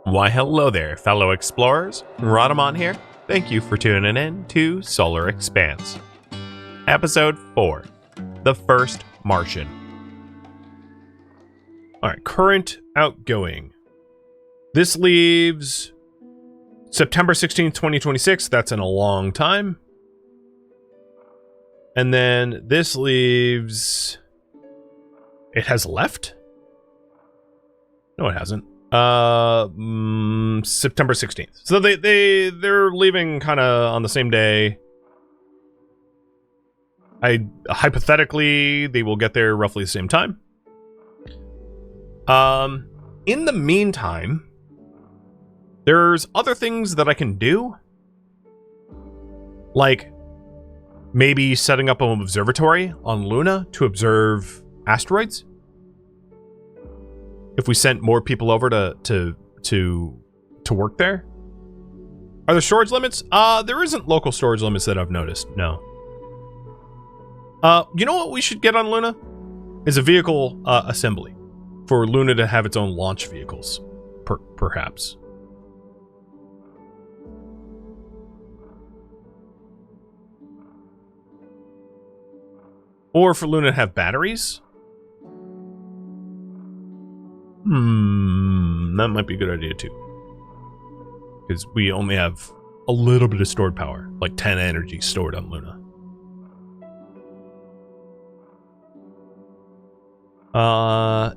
Why hello there, fellow explorers. Rhadamant here. Thank you for tuning in to Solar Expanse. Episode 4, The First Martian. Alright, current outgoing. This leaves September 16th, 2026. That's in a long time. And then this leaves... It has left? No, it hasn't. September 16th. So they're leaving kind of on the same day. Hypothetically, they will get there roughly the same time. In the meantime, there's other things that I can do. Like maybe setting up an observatory on Luna to observe asteroids. If we sent more people over to work there. Are there storage limits? There isn't local storage limits that I've noticed. No. You know what we should get on Luna? Is a vehicle assembly for Luna to have its own launch vehicles, perhaps. Or for Luna to have batteries. That might be a good idea too. Because we only have a little bit of stored power, like 10 energy stored on Luna.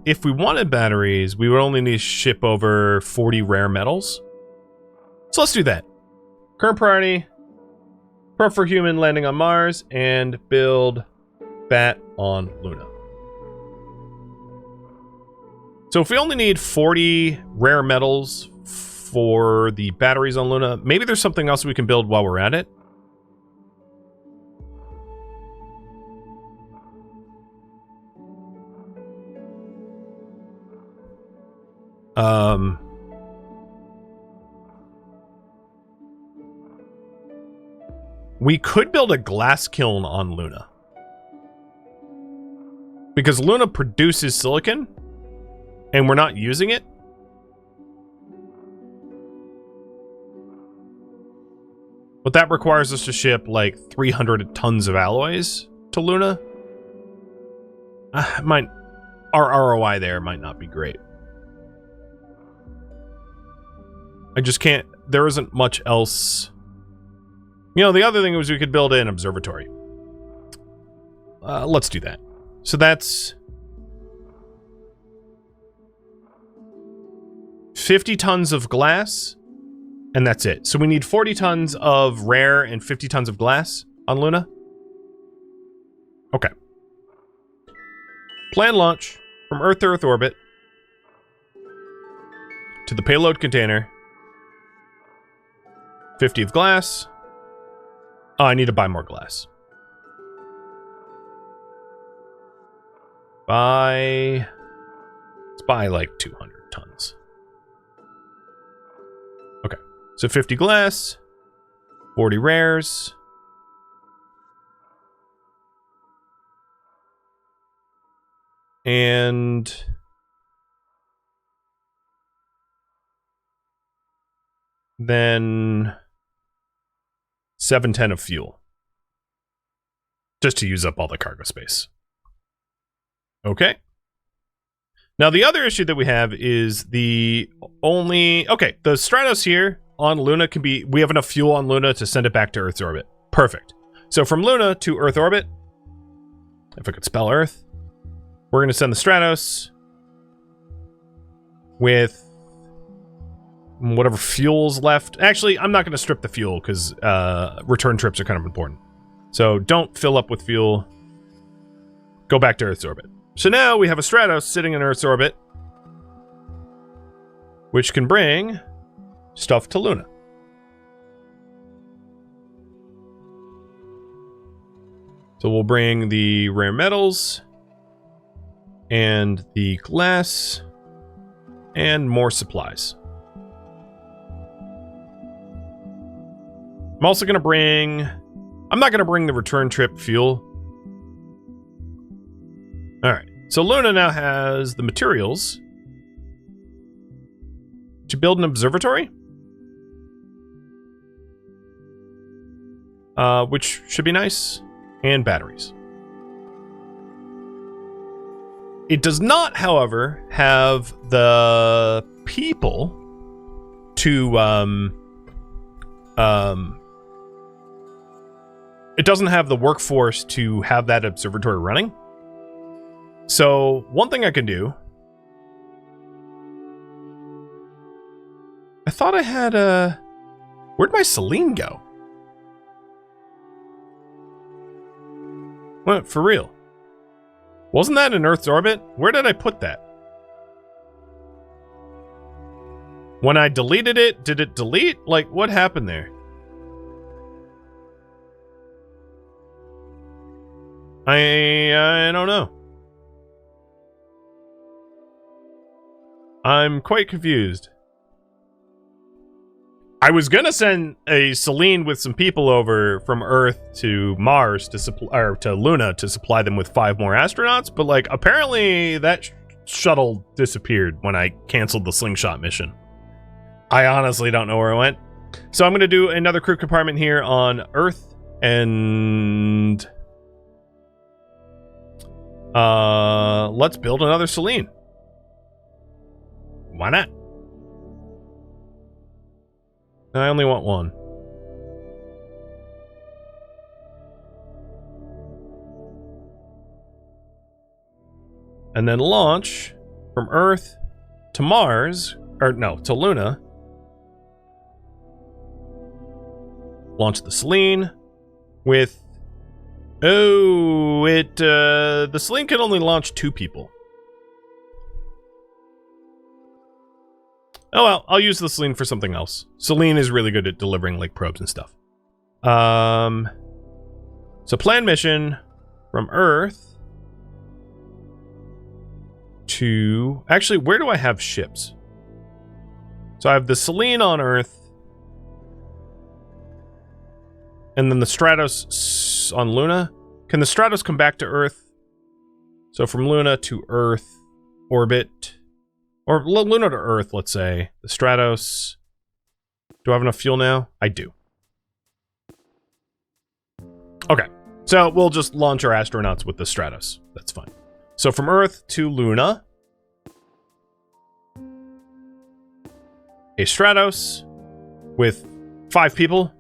If we wanted batteries, we would only need to ship over 40 rare metals. So let's do that. Current priority, prep for human landing on Mars, and build bat on Luna. So if we only need 40 rare metals for the batteries on Luna, maybe there's something else we can build while we're at it. We could build a glass kiln on Luna. Because Luna produces silicon. And we're not using it? But that requires us to ship like 300 tons of alloys to Luna. Our ROI there might not be great. I just can't... There isn't much else... You know, the other thing was we could build an observatory. Let's do that. So that's... 50 tons of glass, and that's it. So we need 40 tons of rare and 50 tons of glass on Luna. Okay. Plan launch from Earth to Earth orbit to the payload container. 50 of glass. Oh, I need to buy more glass. Let's buy like 200 tons. So 50 glass, 40 rares. And then 710 of fuel. Just to use up all the cargo space. Okay. Now the other issue that we have is the Stratos here on Luna can be... We have enough fuel on Luna to send it back to Earth's orbit. Perfect. So from Luna to Earth orbit, if I could spell Earth, we're going to send the Stratos with whatever fuel's left. Actually, I'm not going to strip the fuel because return trips are kind of important. So don't fill up with fuel. Go back to Earth's orbit. So now we have a Stratos sitting in Earth's orbit, which can bring stuff to Luna. So we'll bring the rare metals and the glass and more supplies. I'm also going to bring... I'm not going to bring the return trip fuel. Alright, so Luna now has the materials to build an observatory. Which should be nice. And batteries. It does not, however, have the people to, it doesn't have the workforce to have that observatory running. So, one thing I can do... I thought I had a... Where'd my Selene go? What, for real? Wasn't that in Earth's orbit? Where did I put that? When I deleted it, did it delete? Like, what happened there? I don't know. I'm quite confused. I was gonna send a Selene with some people over from Earth to Mars to supply, or to Luna to supply them with 5 more astronauts, but like apparently that shuttle disappeared when I canceled the slingshot mission. I honestly don't know where it went. So I'm gonna do another crew compartment here on Earth, and let's build another Selene. Why not? I only want one. And then launch from Earth to Mars, or no, to Luna. Launch the Selene with... Oh, the Selene can only launch 2 people. Oh well, I'll use the Selene for something else. Selene is really good at delivering like probes and stuff. So plan mission from Earth to... Actually, where do I have ships? So I have the Selene on Earth. And then the Stratos on Luna. Can the Stratos come back to Earth? So from Luna to Earth orbit... Or Luna to Earth, let's say. The Stratos. Do I have enough fuel now? I do. Okay. So we'll just launch our astronauts with the Stratos. That's fine. So from Earth to Luna. A Stratos with 5 people.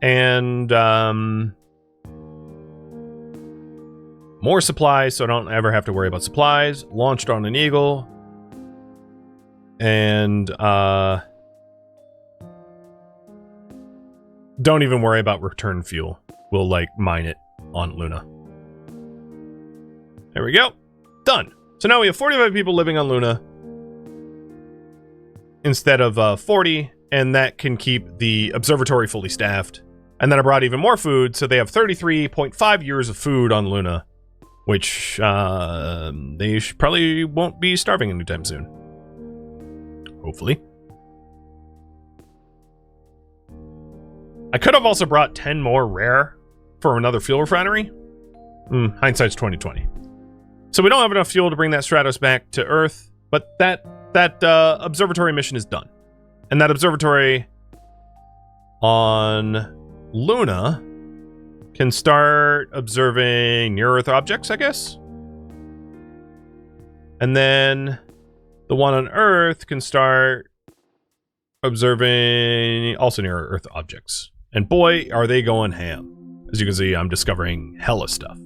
And more supplies, so I don't ever have to worry about supplies. Launched on an Eagle. And, don't even worry about return fuel. We'll, like, mine it on Luna. There we go. Done. So now we have 45 people living on Luna. Instead of, 40. And that can keep the observatory fully staffed. And then I brought even more food, so they have 33.5 years of food on Luna. Which, they probably won't be starving anytime soon. Hopefully. I could have also brought 10 more rare for another fuel refinery. Hindsight's 2020. So we don't have enough fuel to bring that Stratos back to Earth, but that observatory mission is done. And that observatory on Luna can start observing near-Earth objects, I guess? And then... the one on Earth can start observing also near Earth objects. And boy, are they going ham. As you can see, I'm discovering hella stuff.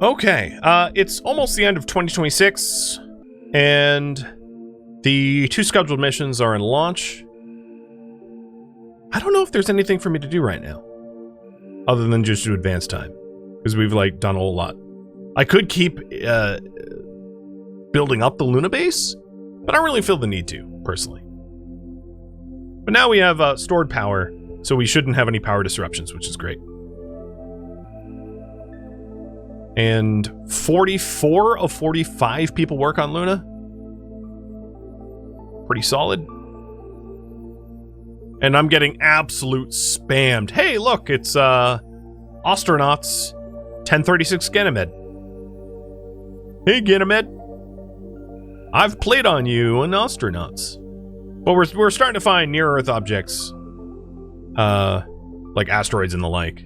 Okay, it's almost the end of 2026, and the 2 scheduled missions are in launch. I don't know if there's anything for me to do right now. Other than just do advance time. Because we've, like, done a whole lot. I could keep, building up the Luna base, but I don't really feel the need to, personally. But now we have, stored power, so we shouldn't have any power disruptions, which is great. And 44 of 45 people work on Luna. Pretty solid. And I'm getting absolute spammed. Hey, look, it's astronauts 1036 Ganymede. Hey Ganymede, I've played on you in astronauts. Well, we're starting to find near Earth objects, like asteroids and the like.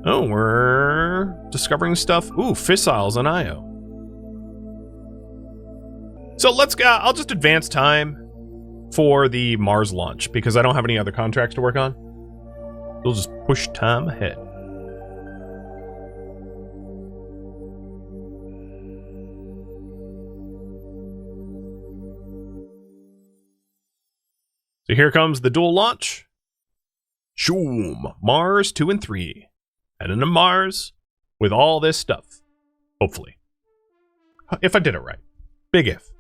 Oh, we're discovering stuff. Ooh, fissiles on Io. So let's go. I'll just advance time for the Mars launch because I don't have any other contracts to work on. We'll just push time ahead. So here comes the dual launch. Shoom, Mars 2 and 3. Heading to Mars with all this stuff. Hopefully. If I did it right. Big if.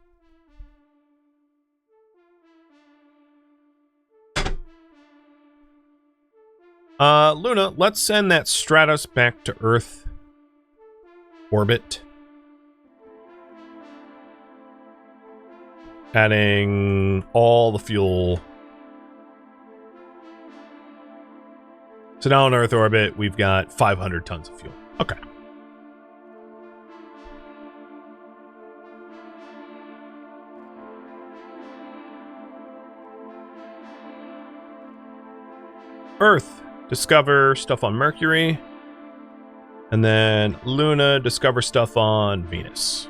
Luna, let's send that Stratos back to Earth orbit. Adding all the fuel. So now on Earth orbit, we've got 500 tons of fuel. Okay. Earth, discover stuff on Mercury. And then Luna, discover stuff on Venus.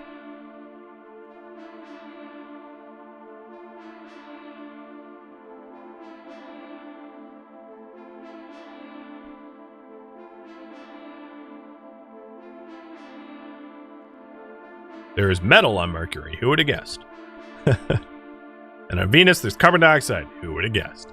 There is metal on Mercury. Who would have guessed? And on Venus, there's carbon dioxide. Who would have guessed?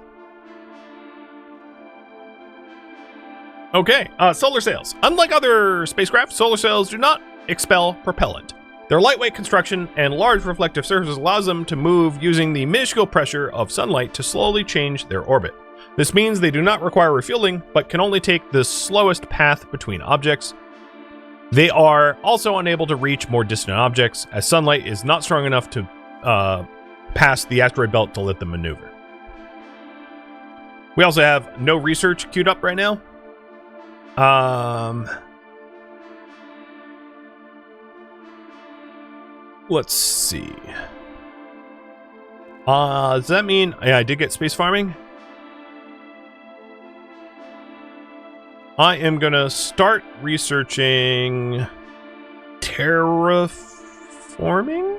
Okay, solar sails. Unlike other spacecraft, solar sails do not expel propellant. Their lightweight construction and large reflective surface allows them to move using the minuscule pressure of sunlight to slowly change their orbit. This means they do not require refueling, but can only take the slowest path between objects. They are also unable to reach more distant objects, as sunlight is not strong enough to pass the asteroid belt to let them maneuver. We also have no research queued up right now. Let's see. Does that mean I did get space farming? I am gonna start researching terraforming,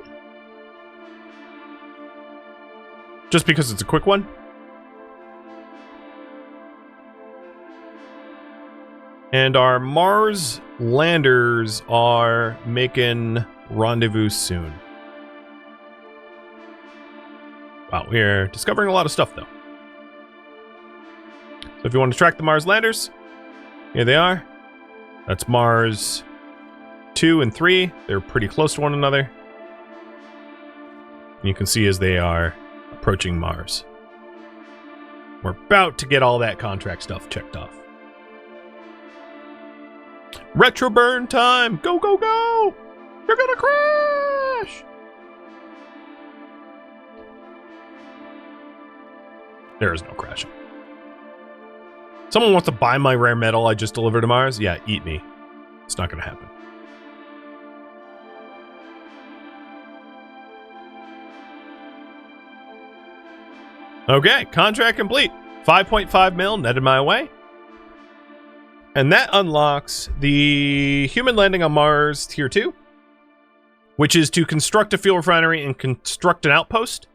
just because it's a quick one. And our Mars landers are making rendezvous soon. Wow, we're discovering a lot of stuff though. So if you want to track the Mars landers, here they are. That's Mars 2 and 3. They're pretty close to one another. And you can see as they are approaching Mars. We're about to get all that contract stuff checked off. Retro burn time! Go, go, go! You're gonna crash! There is no crashing. Someone wants to buy my rare metal I just delivered to Mars? Yeah, eat me. It's not going to happen. Okay, contract complete. 5.5 mil netted my way. And that unlocks the human landing on Mars Tier 2, which is to construct a fuel refinery and construct an outpost,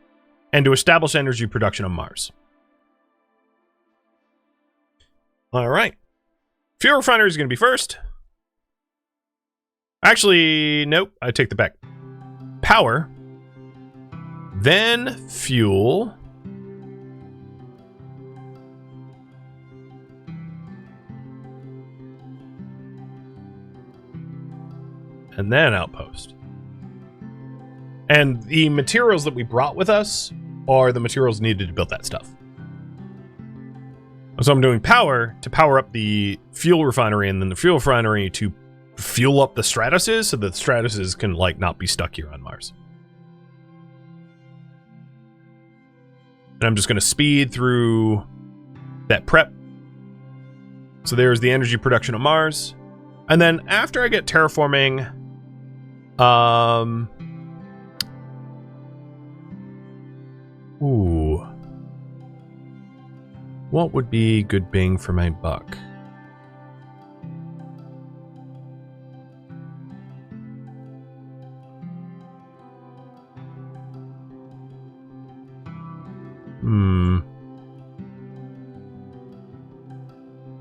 and to establish energy production on Mars. All right. Fuel refinery is going to be first. Actually, nope. I take that back. Power. Then fuel. And then outpost. And the materials that we brought with us are the materials needed to build that stuff. So I'm doing power to power up the fuel refinery, and then the fuel refinery to fuel up the Stratuses so that the Stratuses can, like, not be stuck here on Mars. And I'm just going to speed through that prep. So there's the energy production of Mars. And then after I get terraforming, what would be good bang for my buck?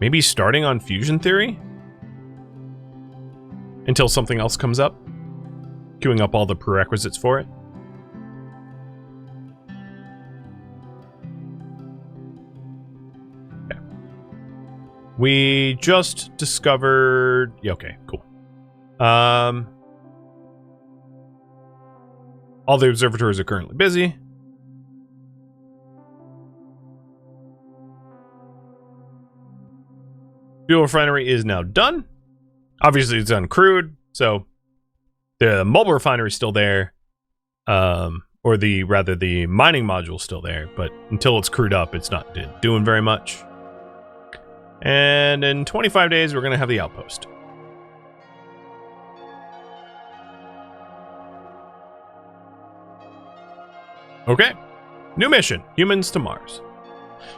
Maybe starting on fusion theory? Until something else comes up? Queuing up all the prerequisites for it? Okay. We just discovered... Yeah, okay, cool. All the observatories are currently busy. Fuel refinery is now done. Obviously, it's uncrewed, so the mobile refinery is still there, or the mining module is still there. But until it's crewed up, it's not doing very much. And in 25 days, we're gonna have the outpost. Okay, new mission: humans to Mars.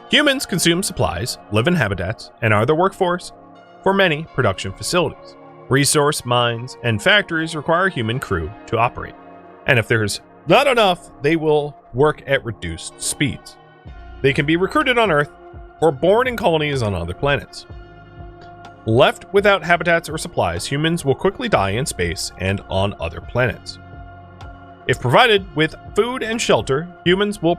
Humans consume supplies, live in habitats, and are the workforce for many production facilities. Resource mines and factories require human crew to operate. And if there's not enough, they will work at reduced speeds. They can be recruited on Earth or born in colonies on other planets. Left without habitats or supplies, humans will quickly die in space and on other planets. If provided with food and shelter, humans will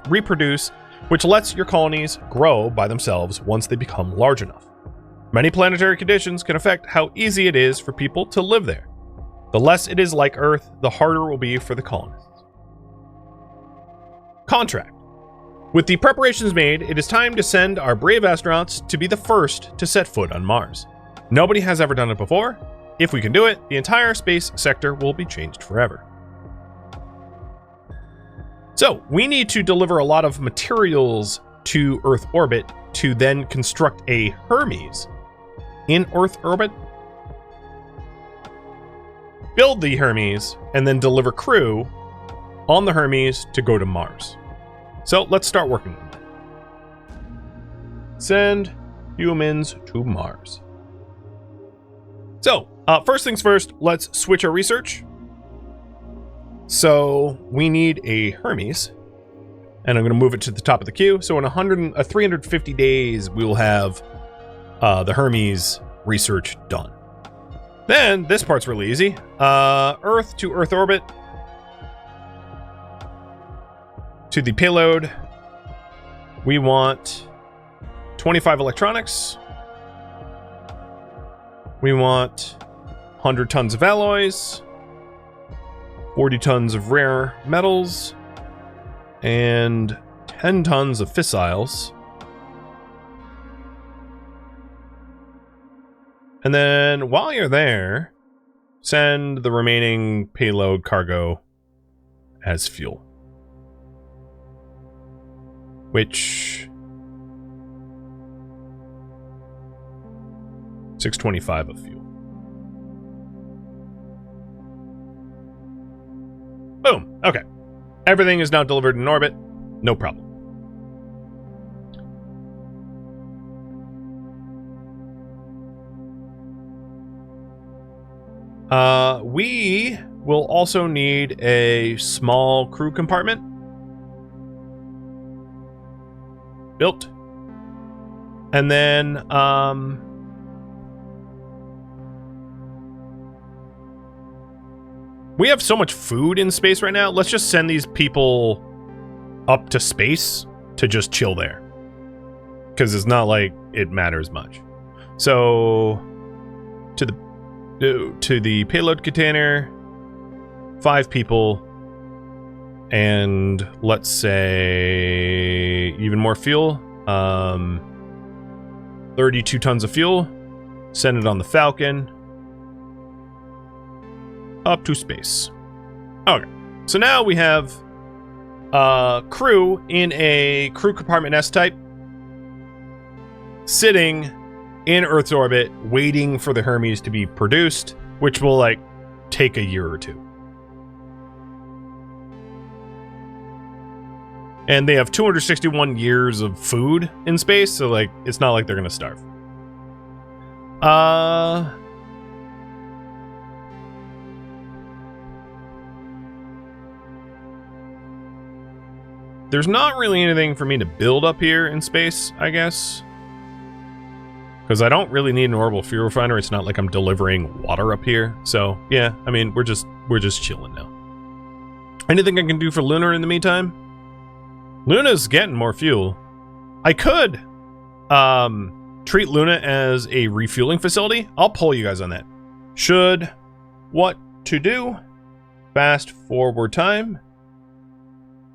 reproduce, which lets your colonies grow by themselves once they become large enough. Many planetary conditions can affect how easy it is for people to live there. The less it is like Earth, the harder it will be for the colonists. Contract. With the preparations made, it is time to send our brave astronauts to be the first to set foot on Mars. Nobody has ever done it before. If we can do it, the entire space sector will be changed forever. So, we need to deliver a lot of materials to Earth orbit to then construct a Hermes in Earth orbit, build the Hermes, and then deliver crew on the Hermes to go to Mars. So, let's start working on that. Send humans to Mars. So, first things first, let's switch our research. So we need a Hermes, and I'm going to move it to the top of the queue. So in 350 days, we will have the Hermes research done. Then this part's really easy. Earth to Earth orbit. To the payload, we want 25 electronics. We want 100 tons of alloys. 40 tons of rare metals, and 10 tons of fissiles. And then, while you're there, send the remaining payload cargo as fuel. Which... 625 of fuel. Boom. Okay. Everything is now delivered in orbit. No problem. We will also need a small crew compartment. Built. And then, we have so much food in space right now. Let's just send these people up to space to just chill there. Because it's not like it matters much. So, to the payload container, 5 people, and let's say even more fuel. 32 tons of fuel. Send it on the Falcon. Up to space. Okay, so now we have crew in a crew compartment S type, sitting in Earth's orbit, waiting for the Hermes to be produced, which will like take a year or two. And they have 261 years of food in space, so like it's not like they're gonna starve. There's not really anything for me to build up here in space, I guess. Because I don't really need an orbital fuel refiner. It's not like I'm delivering water up here. So, yeah, I mean, we're just chilling now. Anything I can do for Lunar in the meantime? Luna's getting more fuel. I could treat Luna as a refueling facility. I'll poll you guys on that. Should what to do? Fast forward time?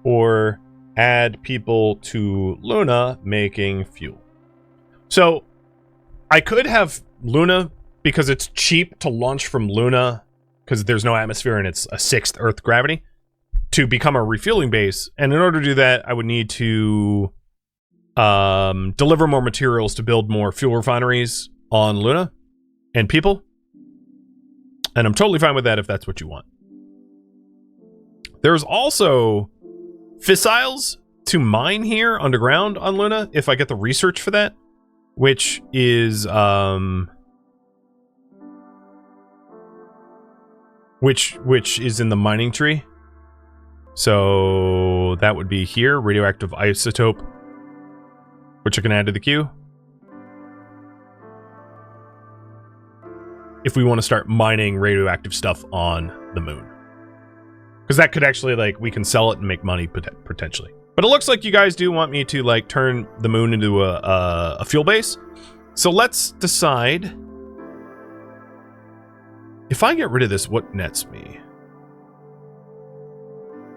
Or add people to Luna making fuel? So I could have Luna, because it's cheap to launch from Luna because there's no atmosphere and it's a 6th Earth gravity, to become a refueling base. And in order to do that, I would need to deliver more materials to build more fuel refineries on Luna and people. And I'm totally fine with that if that's what you want. There's also fissiles to mine here underground on Luna if I get the research for that, which is which is in the mining tree. So that would be here, radioactive isotope, which I can add to the queue if we want to start mining radioactive stuff on the moon. Because that could actually, like, we can sell it and make money potentially. But it looks like you guys do want me to, like, turn the moon into a fuel base. So let's decide. If I get rid of this, what nets me?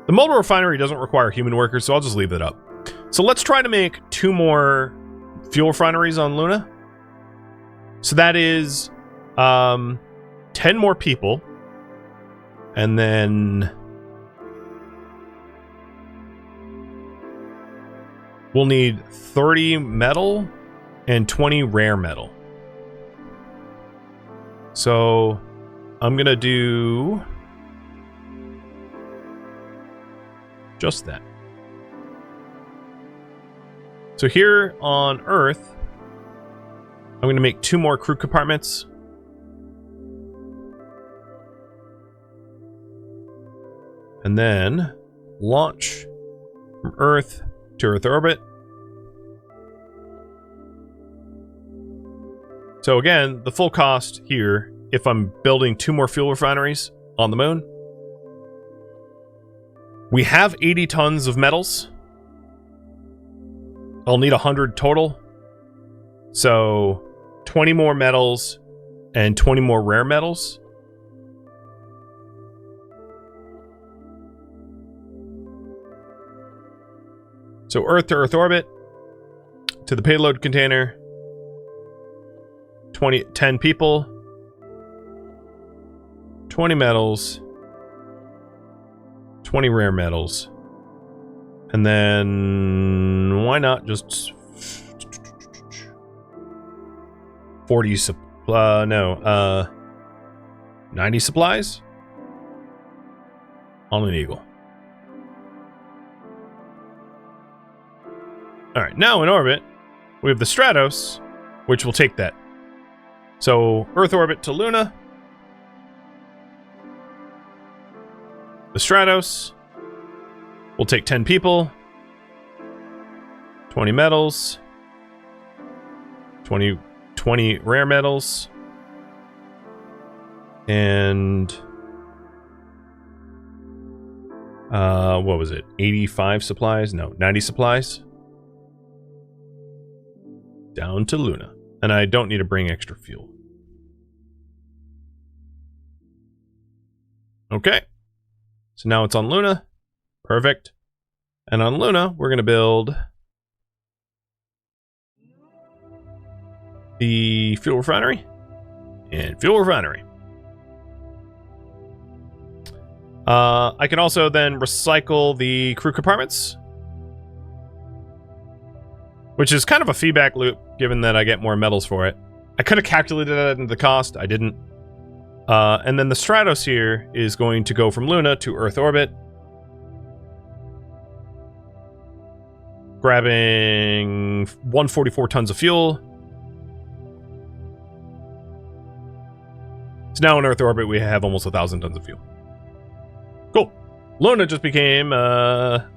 The mobile refinery doesn't require human workers, so I'll just leave it up. So let's try to make 2 more fuel refineries on Luna. So that is 10 more people. And then we'll need 30 metal and 20 rare metal. So I'm gonna do just that. So here on Earth, I'm gonna make 2 more crew compartments. And then launch from Earth to Earth orbit. So again, the full cost here, if I'm building 2 more fuel refineries on the moon, we have 80 tons of metals. I'll need 100 total. So 20 more metals and 20 more rare metals. So Earth to Earth orbit, to the payload container, 10 people, 20 metals, 20 rare metals, and then why not just 90 supplies on an Eagle. All right, now in orbit, we have the Stratos, which will take that. So Earth orbit to Luna. The Stratos will take 10 people, 20 metals, 20 rare metals, and what was it? 85 supplies? No, 90 supplies. Down to Luna. And I don't need to bring extra fuel. Okay. So now it's on Luna. Perfect. And on Luna, we're going to build the fuel refinery and fuel refinery. I can also then recycle the crew compartments, which is kind of a feedback loop, given that I get more metals for it. I could have calculated that into the cost. I didn't. And then the Stratos here is going to go from Luna to Earth orbit, grabbing 144 tons of fuel. So now in Earth orbit, we have almost 1,000 tons of fuel. Cool. Luna just became a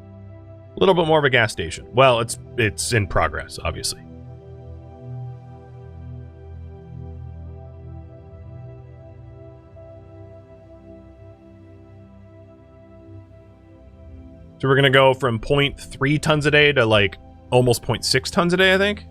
little bit more of a gas station. Well, it's in progress, obviously. So we're going to go from 0.3 tons a day to like almost 0.6 tons a day, I think.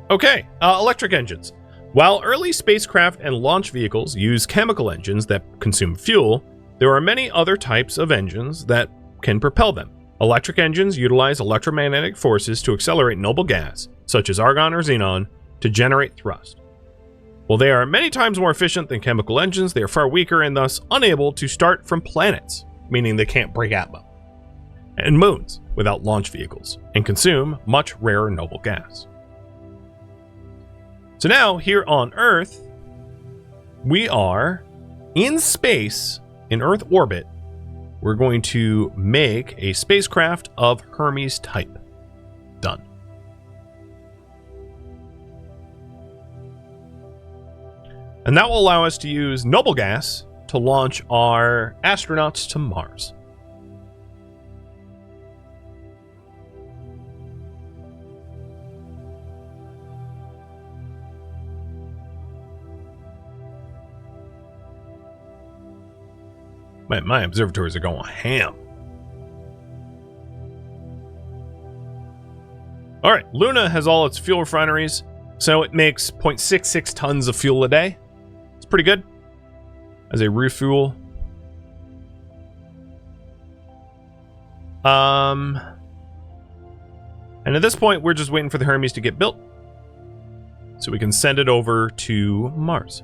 Okay, electric engines. While early spacecraft and launch vehicles use chemical engines that consume fuel, there are many other types of engines that can propel them. Electric engines utilize electromagnetic forces to accelerate noble gas, such as argon or xenon, to generate thrust. While they are many times more efficient than chemical engines, they are far weaker and thus unable to start from planets, meaning they can't break atmo, and moons without launch vehicles, and consume much rarer noble gas. So now, here on Earth, we are in space, in Earth orbit. We're going to make a spacecraft of Hermes type. Done. And that will allow us to use noble gas to launch our astronauts to Mars. My observatories are going ham. All right, Luna has all its fuel refineries, so it makes 0.66 tons of fuel a day. It's pretty good as a refuel. And at this point, we're just waiting for the Hermes to get built so we can send it over to Mars.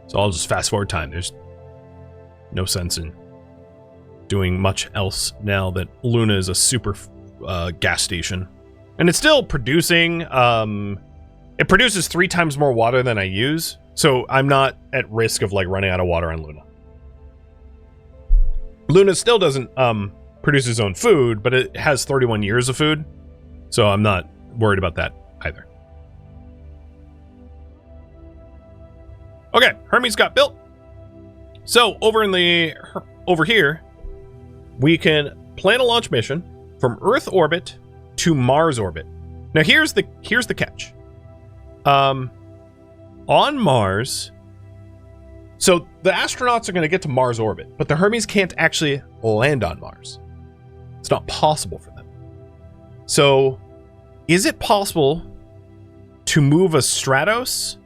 So I'll just fast forward time. There's no sense in doing much else now that Luna is a super gas station. And it's still producing, it produces 3 times more water than I use. So I'm not at risk of like running out of water on Luna. Luna still doesn't produce its own food, but it has 31 years of food. So I'm not worried about that either. Okay, Hermes got built. So over here, we can plan a launch mission from Earth orbit to Mars orbit. Now here's the catch. On Mars, so the astronauts are going to get to Mars orbit, but the Hermes can't actually land on Mars. It's not possible for them. So, is it possible to move a Stratos?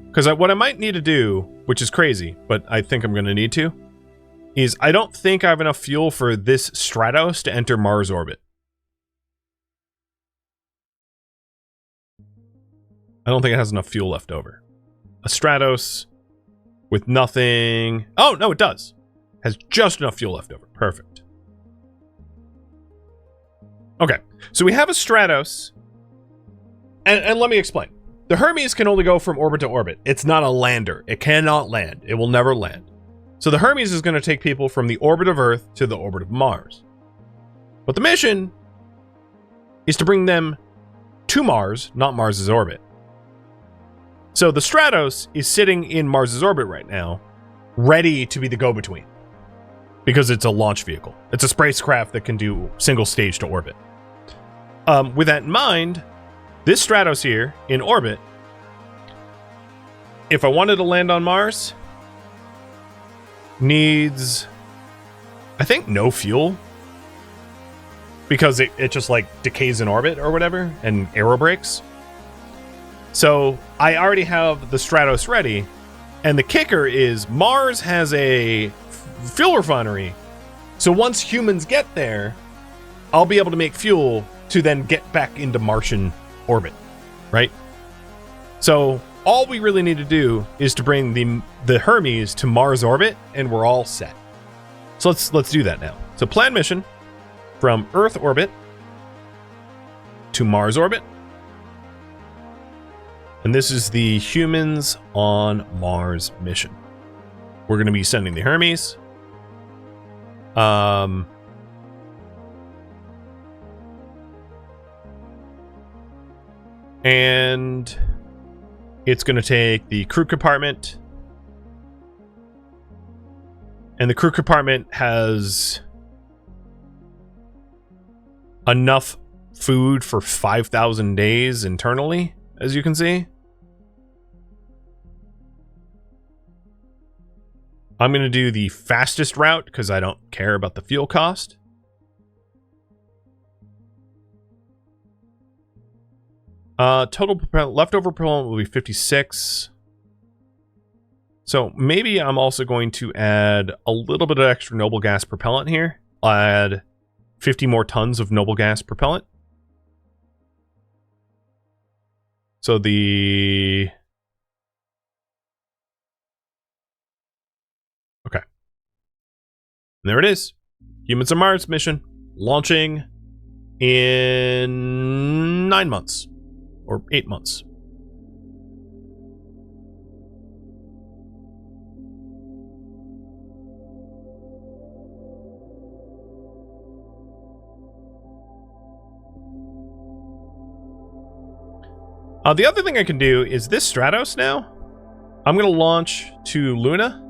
Because what I might need to do, which is crazy, but I think I'm going to need to, is I don't think I have enough fuel for this Stratos to enter Mars orbit. I don't think it has enough fuel left over. A Stratos with nothing... Oh, no, it does. Has just enough fuel left over. Perfect. Okay, so we have a Stratos. And let me explain. The Hermes can only go from orbit to orbit. It's not a lander. It cannot land. It will never land. So the Hermes is going to take people from the orbit of Earth to the orbit of Mars. But the mission is to bring them to Mars, not Mars's orbit. So the Stratos is sitting in Mars's orbit right now, ready to be the go-between. Because it's a launch vehicle. It's a spacecraft that can do single stage to orbit. With that in mind, this Stratos here in orbit, if I wanted to land on Mars, needs, I think, no fuel. Because it just like decays in orbit or whatever and aerobrakes. So I already have the Stratos ready. And the kicker is Mars has a fuel refinery. So once humans get there, I'll be able to make fuel to then get back into Martian orbit, right? So all we really need to do is to bring the Hermes to Mars orbit, and we're all set. So let's do that now. So plan mission from Earth orbit to Mars orbit. And this is the humans on Mars mission. We're going to be sending the Hermes. And it's going to take the crew compartment. And the crew compartment has enough food for 5,000 days internally, as you can see. I'm going to do the fastest route because I don't care about the fuel cost. Total leftover propellant will be 56. So maybe I'm also going to add a little bit of extra noble gas propellant here. I'll add 50 more tons of noble gas propellant. So the... Okay. There it is. Humans on Mars mission launching in 9 months. Or 8 months. The other thing I can do is this Stratos now. I'm going to launch to Luna.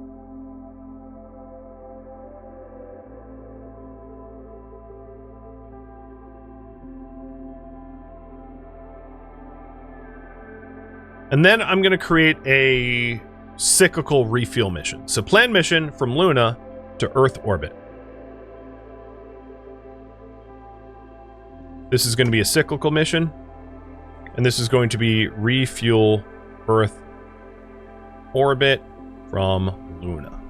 And then I'm going to create a cyclical refuel mission. So plan mission from Luna to Earth orbit. This is going to be a cyclical mission. And this is going to be refuel Earth orbit from Luna.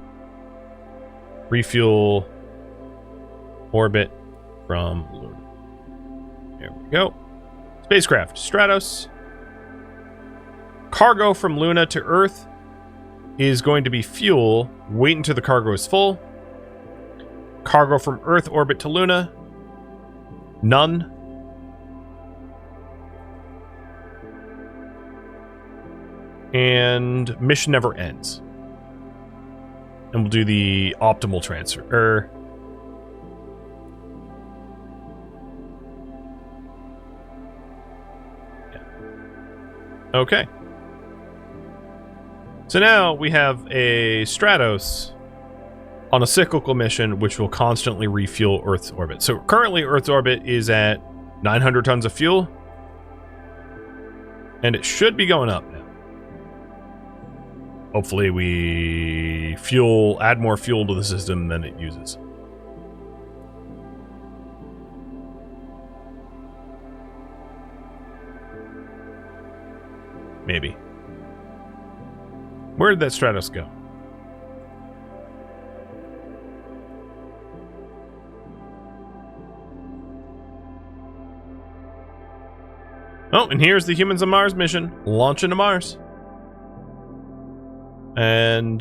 Refuel orbit from Luna. There we go. Spacecraft Stratos. Cargo from Luna to Earth is going to be fuel. Wait until the cargo is full. Cargo from Earth orbit to Luna. None. And mission never ends. And we'll do the optimal transfer. Yeah. Okay. So now we have a Stratos on a cyclical mission, which will constantly refuel Earth's orbit. So currently Earth's orbit is at 900 tons of fuel. And it should be going up now. Hopefully we add more fuel to the system than it uses. Maybe. Where did that Stratos go? Oh, and here's the Humans on Mars mission, launching to Mars. And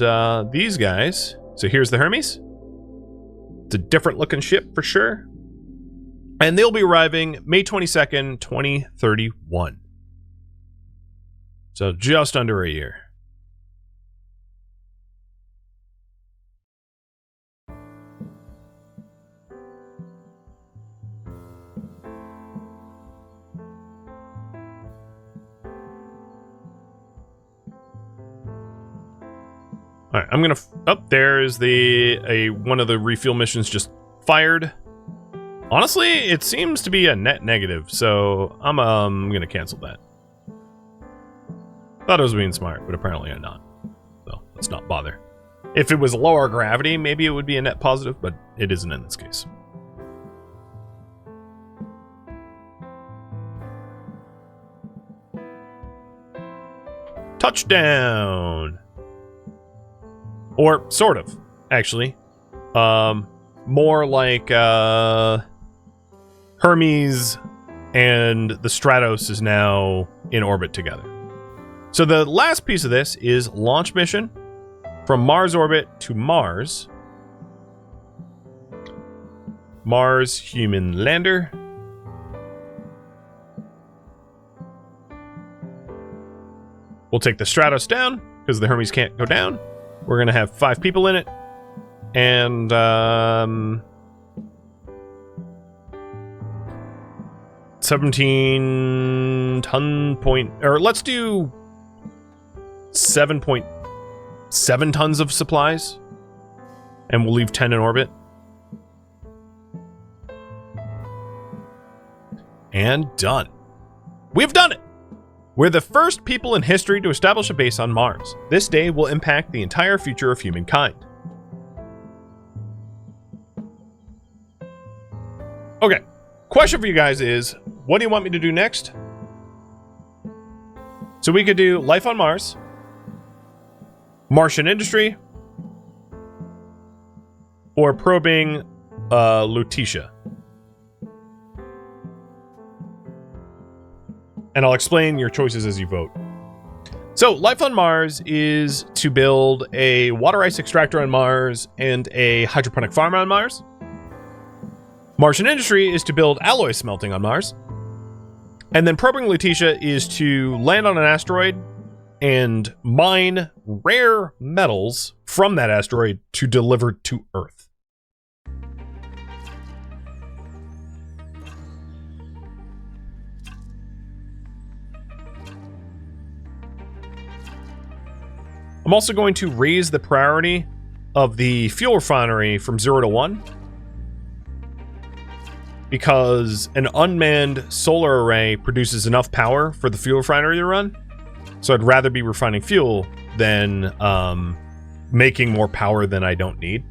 these guys, so here's the Hermes. It's a different looking ship for sure. And they'll be arriving May 22nd, 2031. So just under a year. All right, I'm gonna. There is one of the refuel missions just fired. Honestly, it seems to be a net negative, so I'm gonna cancel that. Thought I was being smart, but apparently I'm not. So let's not bother. If it was lower gravity, maybe it would be a net positive, but it isn't in this case. Touchdown! Or sort of, actually. More like Hermes and the Stratos is now in orbit together. So the last piece of this is launch mission from Mars orbit to Mars. Mars human lander. We'll take the Stratos down because the Hermes can't go down. We're going to have 5 people in it. And 17 ton point, or let's do 7.7 tons of supplies, and we'll leave 10 in orbit. And done. We've done it. We're the first people in history to establish a base on Mars. This day will impact the entire future of humankind. Okay, question for you guys is, what do you want me to do next? So we could do life on Mars, Martian industry, or probing Lutetia. And I'll explain your choices as you vote. So, life on Mars is to build a water ice extractor on Mars and a hydroponic farm on Mars. Martian industry is to build alloy smelting on Mars. And then probing Lutetia is to land on an asteroid and mine rare metals from that asteroid to deliver to Earth. I'm also going to raise the priority of the fuel refinery from 0 to 1 because an unmanned solar array produces enough power for the fuel refinery to run. So I'd rather be refining fuel than making more power than I don't need.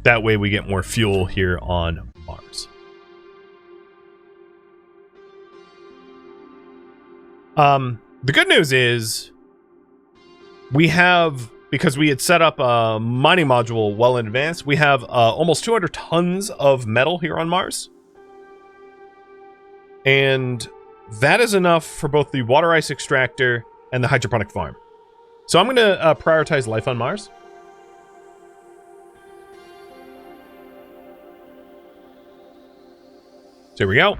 That way we get more fuel here on Mars. The good news is we have, because we had set up a mining module well in advance, we have almost 200 tons of metal here on Mars. And that is enough for both the water ice extractor and the hydroponic farm. So I'm going to prioritize life on Mars. So here we go.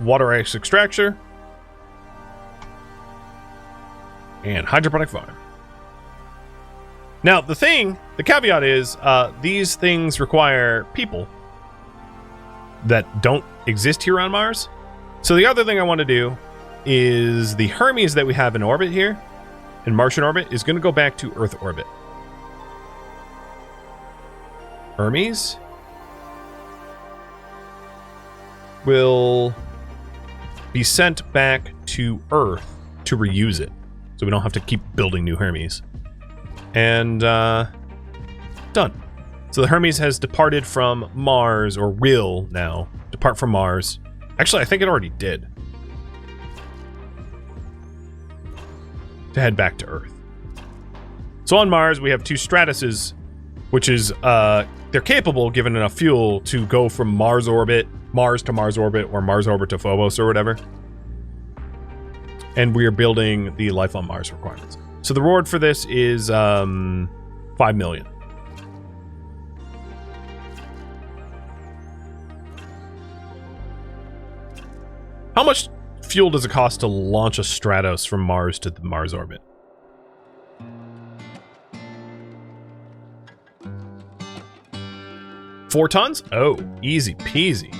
Water ice extractor. And hydroponic farm. Now, the caveat is, these things require people that don't exist here on Mars. So the other thing I want to do is the Hermes that we have in orbit here, in Martian orbit, is going to go back to Earth orbit. Hermes will be sent back to Earth to reuse it. So we don't have to keep building new Hermes. And done. So the Hermes has departed from Mars, or will now depart from Mars. Actually, I think it already did. To head back to Earth. So on Mars, we have 2 Stratuses, which is, they're capable, given enough fuel, to go from Mars to Mars orbit, or Mars orbit to Phobos, or whatever. And we are building the life on Mars requirements. So the reward for this is 5 million. How much fuel does it cost to launch a Stratos from Mars to the Mars orbit? $4 tons? Oh, easy peasy.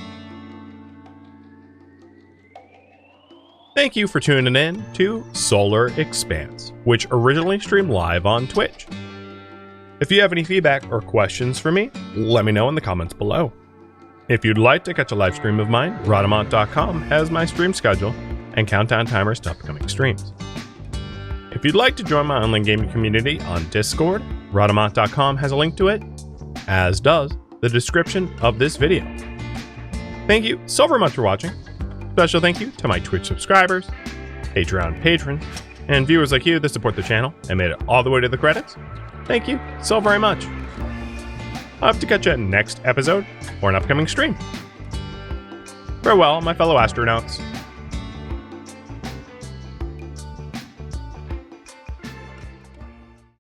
Thank you for tuning in to Solar Expanse, which originally streamed live on Twitch. If you have any feedback or questions for me, let me know in the comments below. If you'd like to catch a live stream of mine, Rhadamant.com has my stream schedule and countdown timers to upcoming streams. If you'd like to join my online gaming community on Discord, Rhadamant.com has a link to it, as does the description of this video. Thank you so very much for watching. Special thank you to my Twitch subscribers, Patreon patrons, and viewers like you that support the channel and made it all the way to the credits. Thank you so very much. I'll have to catch you next episode or an upcoming stream. Farewell, my fellow astronauts.